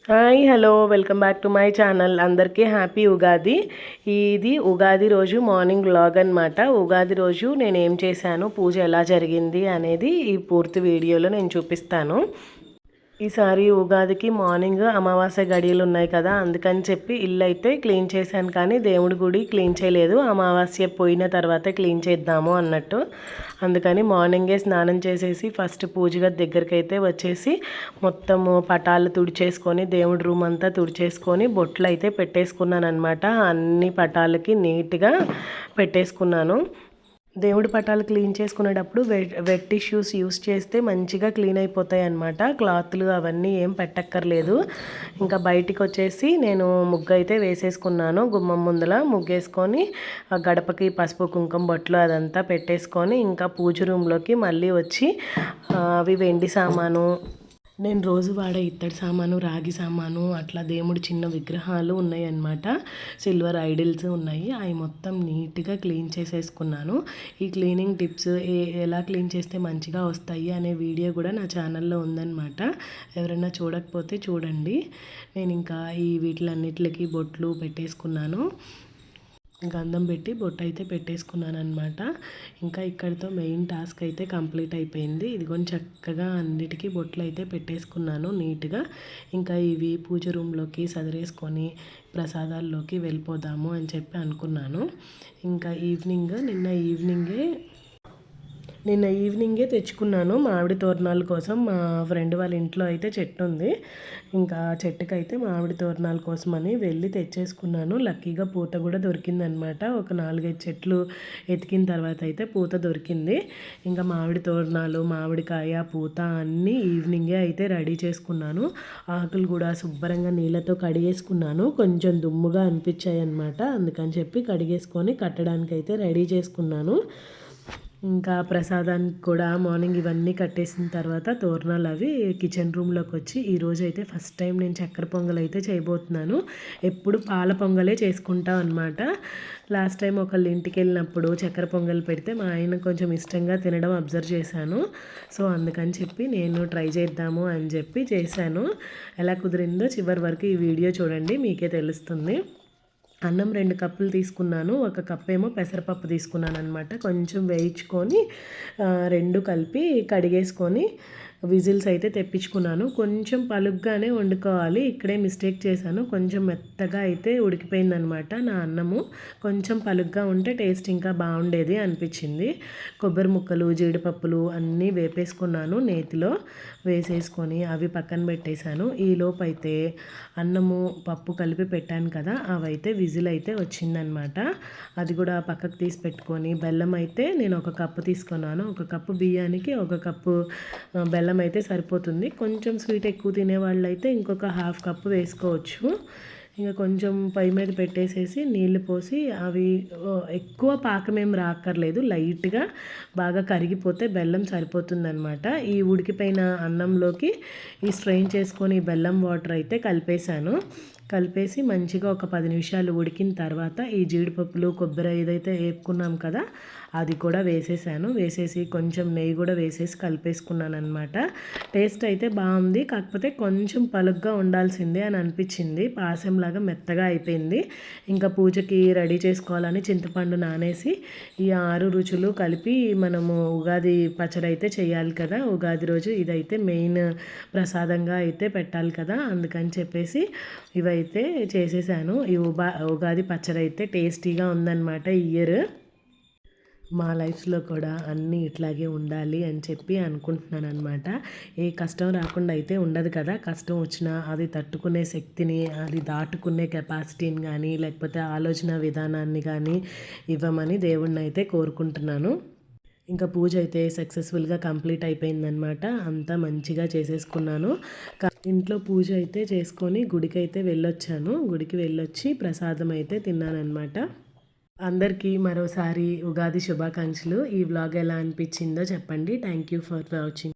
Hi hello welcome back to my channel. అందరికీ happy Ugadi. ఇది ఉగాది రోజు మార్నింగ్ వ్లాగ్ అనమాట. ఉగాది రోజు నేను ఏం చేశాను, పూజ ఎలా జరిగింది అనేది ఈ పూర్తి వీడియోలో నేను చూపిస్తాను. ఈసారి ఉగాదికి మార్నింగ్ అమావాస్య గడియలు ఉన్నాయి కదా, అందుకని చెప్పి ఇల్లు అయితే క్లీన్ చేశాను, కానీ దేవుడి గుడి క్లీన్ చేయలేదు. అమావాస్య పోయిన తర్వాతే క్లీన్ చేద్దాము అన్నట్టు. అందుకని మార్నింగే స్నానం చేసేసి ఫస్ట్ పూజ గది దగ్గరికి అయితే వచ్చేసి మొత్తము పటాలు తుడిచేసుకొని దేవుడి రూమ్ అంతా తుడిచేసుకొని బొట్లు అయితే పెట్టేసుకున్నాను అనమాట. అన్ని పటాలకి నీట్గా పెట్టేసుకున్నాను. దేవుడి పటాలు క్లీన్ చేసుకునేటప్పుడు వెట్ టిష్యూస్ యూస్ చేస్తే మంచిగా క్లీన్ అయిపోతాయి అన్నమాట. క్లాత్లు అవన్నీ ఏం పెట్టక్కర్లేదు. ఇంకా బయటికి వచ్చేసి నేను ముగ్గు అయితే వేసేసుకున్నాను. గుమ్మం ముందల ముగ్గేసుకొని గడపకి పసుపు కుంకుమ బొట్లు అదంతా పెట్టేసుకొని ఇంకా పూజ రూమ్లోకి మళ్ళీ వచ్చి అవి వెండి సామాను, నేను రోజు వాడే ఇత్తడి సామాను, రాగి సామాను, అట్లా దేవుడి చిన్న విగ్రహాలు ఉన్నాయి అన్నమాట. సిల్వర్ ఐడిల్స్ ఉన్నాయి. అవి మొత్తం నీట్గా క్లీన్ చేసేసుకున్నాను. ఈ క్లీనింగ్ టిప్స్ ఎలా క్లీన్ చేస్తే మంచిగా వస్తాయి అనే వీడియో కూడా నా ఛానల్లో ఉందన్నమాట. ఎవరైనా చూడకపోతే చూడండి. నేను ఇంకా ఈ వీటిలన్నిటికి బొట్లు పెట్టేసుకున్నాను. గంధం పెట్టి బొట్టు అయితే పెట్టేసుకున్నాను అనమాట. ఇంకా ఇక్కడితో మెయిన్ టాస్క్ అయితే కంప్లీట్ అయిపోయింది. ఇదిగోని చక్కగా అన్నిటికీ బొట్లు అయితే పెట్టేసుకున్నాను నీట్గా. ఇంకా ఇవి పూజ రూమ్లోకి సదిరేసుకొని ప్రసాదాల్లోకి వెళ్ళిపోదాము అని చెప్పి అనుకున్నాను. ఇంకా నిన్న ఈవినింగే తెచ్చుకున్నాను మామిడి తోరణాల కోసం. మా ఫ్రెండ్ వాళ్ళ ఇంట్లో అయితే చెట్టు ఉంది. ఇంకా చెట్టుకైతే మామిడి తోరణాల కోసం అని వెళ్ళి తెచ్చేసుకున్నాను. లక్కీగా పూత కూడా దొరికిందనమాట. ఒక 4-5 చెట్లు ఎతికిన తర్వాత అయితే పూత దొరికింది. ఇంకా మామిడి తోరణాలు, మామిడికాయ, పూత అన్నీ ఈవినింగే అయితే రెడీ చేసుకున్నాను. ఆకులు కూడా శుభ్రంగా నీళ్ళతో కడిగేసుకున్నాను. కొంచెం దుమ్ముగా అనిపించాయి అన్నమాట. అందుకని చెప్పి కడిగేసుకొని కట్టడానికి అయితే రెడీ చేసుకున్నాను. ఇంకా ప్రసాదానికి కూడా మార్నింగ్ ఇవన్నీ కట్టేసిన తర్వాత తోరణాలు అవి కిచెన్ రూమ్లోకి వచ్చి ఈరోజు అయితే ఫస్ట్ టైం నేను చక్కెర పొంగల్ అయితే చేయబోతున్నాను. ఎప్పుడు పాల పొంగలే చేసుకుంటాం అనమాట. లాస్ట్ టైం ఒకళ్ళ ఇంటికి వెళ్ళినప్పుడు చక్కెర పొంగల్ పెడితే మా ఆయన కొంచెం ఇష్టంగా తినడం అబ్జర్వ్ చేశాను. సో అందుకని చెప్పి నేను ట్రై చేద్దాము అని చెప్పి చేశాను. ఎలా కుదిరిందో చివరి వరకు ఈ వీడియో చూడండి, మీకే తెలుస్తుంది. అన్నం 2 కప్పులు తీసుకున్నాను. 1 కప్ ఏమో పెసరపప్పు తీసుకున్నాను అనమాట. కొంచెం వేయించుకొని 2 కలిపి కడిగేసుకొని విజిల్స్ అయితే తెప్పించుకున్నాను. కొంచెం పలుగ్గానే వండుకోవాలి. ఇక్కడే మిస్టేక్ చేశాను. కొంచెం మెత్తగా అయితే ఉడికిపోయిందనమాట నా అన్నము. కొంచెం పలుగ్గా ఉంటే టేస్ట్ ఇంకా బాగుండేది అనిపించింది. కొబ్బరి ముక్కలు, జీడిపప్పులు అన్నీ వేపేసుకున్నాను. నేతిలో వేసేసుకొని అవి పక్కన పెట్టేశాను. ఈలోపు అయితే అన్నము పప్పు కలిపి పెట్టాను కదా, అవైతే విజిల్ అయితే వచ్చిందనమాట. అది కూడా పక్కకు తీసి పెట్టుకొని బెల్లం అయితే నేను 1 కప్పు తీసుకున్నాను. 1 కప్పు బియ్యానికి 1 కప్పు బెల్లం అయితే సరిపోతుంది. కొంచెం స్వీట్ ఎక్కువ తినేవాళ్ళు అయితే ఇంకొక 1/2 కప్పు వేసుకోవచ్చు. ఇంకా కొంచెం పొయ్యి మీద పెట్టేసేసి నీళ్ళు పోసి అవి ఎక్కువ పాకమేం రాక్కర్లేదు, లైట్గా బాగా కరిగిపోతే బెల్లం సరిపోతుందనమాట. ఈ ఉడికిపోయిన అన్నంలోకి ఈ స్ట్రెయిన్ చేసుకొని బెల్లం వాటర్ అయితే కలిపేసి మంచిగా ఒక 10 నిమిషాలు ఉడికిన తర్వాత ఈ జీడిపప్పులు, కొబ్బరి ఏదైతే వేపుకున్నాం కదా అది కూడా వేసేసి కొంచెం నెయ్యి కూడా వేసేసి కలిపేసుకున్నాను అనమాట. టేస్ట్ అయితే బాగుంది. కాకపోతే కొంచెం పలుగ్గా ఉండాల్సిందే అని అనిపించింది. పాశంలాగా మెత్తగా అయిపోయింది. ఇంకా పూజకి రెడీ చేసుకోవాలని చింతపండు నానేసి ఈ 6 రుచులు కలిపి మనము ఉగాది పచ్చడి అయితే చేయాలి కదా. ఉగాది రోజు ఇదైతే మెయిన్ ప్రసాదంగా అయితే పెట్టాలి కదా. అందుకని చెప్పేసి ఇవైతే చేసేసాను. ఈ ఉగాది పచ్చడి అయితే టేస్టీగా ఉందన్నమాట. ఈ ఇయర్ మా లైఫ్లో కూడా అన్నీ ఇట్లాగే ఉండాలి అని చెప్పి అనుకుంటున్నాను అనమాట. ఏ కష్టం రాకుండా అయితే ఉండదు కదా. కష్టం వచ్చినా అది తట్టుకునే శక్తిని, అది దాటుకునే కెపాసిటీని కానీ లేకపోతే ఆలోచన విధానాన్ని కానీ ఇవ్వమని దేవుణ్ణి అయితే కోరుకుంటున్నాను. ఇంకా పూజ అయితే సక్సెస్ఫుల్గా కంప్లీట్ అయిపోయిందనమాట. అంతా మంచిగా చేసేసుకున్నాను. ఇంట్లో పూజ అయితే చేసుకొని గుడికి అయితే వెళ్ళొచ్చాను. గుడికి వెళ్ళొచ్చి ప్రసాదం అయితే తిన్నానమాట. అందరికీ మరోసారి ఉగాది శుభాకాంక్షలు. ఈ వ్లాగ్ ఎలా అనిపించిందో చెప్పండి. Thank you for watching.